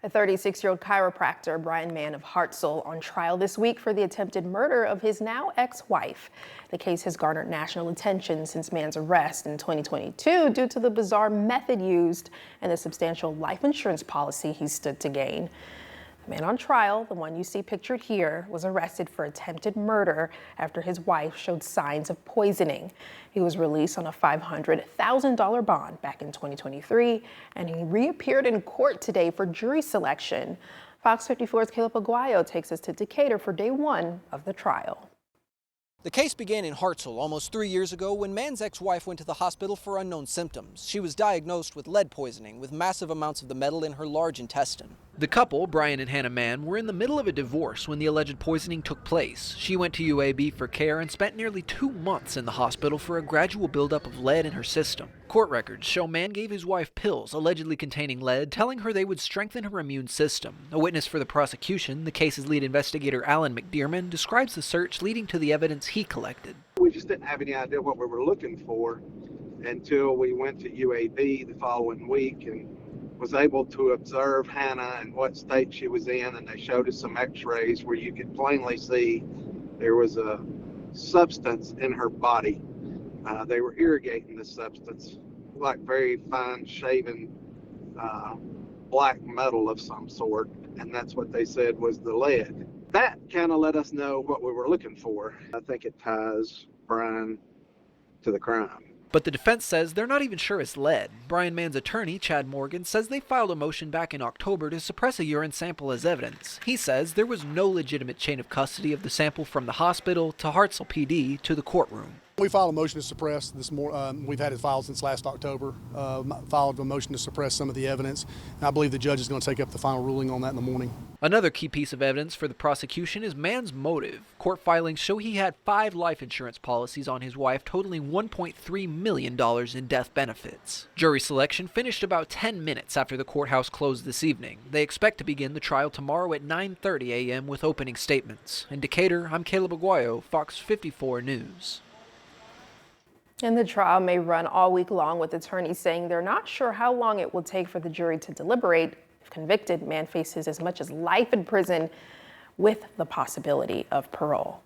A 36-year-old chiropractor, Brian Mann of Hartselle, on trial this week for the attempted murder of his now ex-wife. The case has garnered national attention since Mann's arrest in 2022 due to the bizarre method used and the substantial life insurance policy he stood to gain. The man on trial, the one you see pictured here, was arrested for attempted murder after his wife showed signs of poisoning. He was released on a $500,000 bond back in 2023, and he reappeared in court today for jury selection. Fox 54's Caleb Aguayo takes us to Decatur for day one of the trial. The case began in Hartselle almost 3 years ago when Mann's ex-wife went to the hospital for unknown symptoms. She was diagnosed with lead poisoning with massive amounts of the metal in her large intestine. The couple, Brian and Hannah Mann, were in the middle of a divorce when the alleged poisoning took place. She went to UAB for care and spent nearly 2 months in the hospital for a gradual buildup of lead in her system. Court records show Mann gave his wife pills allegedly containing lead, telling her they would strengthen her immune system. A witness for the prosecution, the case's lead investigator Alan McDearman, describes the search leading to the evidence he collected. We just didn't have any idea what we were looking for until we went to UAB the following week and was able to observe Hannah and what state she was in, and they showed us some x-rays where you could plainly see there was a substance in her body. They were irrigating the substance, like very fine shaven black metal of some sort, and that's what they said was the lead. That kind of let us know what we were looking for. I think it ties Brian to the crime. But the defense says they're not even sure it's lead. Brian Mann's attorney, Chad Morgan, says they filed a motion back in October to suppress a urine sample as evidence. He says there was no legitimate chain of custody of the sample from the hospital to Hartselle PD to the courtroom. We filed a motion to suppress this morning. We've had it filed since last October. Filed a motion to suppress some of the evidence. And I believe the judge is going to take up the final ruling on that in the morning. Another key piece of evidence for the prosecution is Mann's motive. Court filings show he had 5 life insurance policies on his wife, totaling $1.3 million in death benefits. Jury selection finished about 10 minutes after the courthouse closed this evening. They expect to begin the trial tomorrow at 9:30 a.m. with opening statements. In Decatur, I'm Caleb Aguayo, Fox 54 News. And the trial may run all week long, with attorneys saying they're not sure how long it will take for the jury to deliberate. If convicted, Mann faces as much as life in prison with the possibility of parole.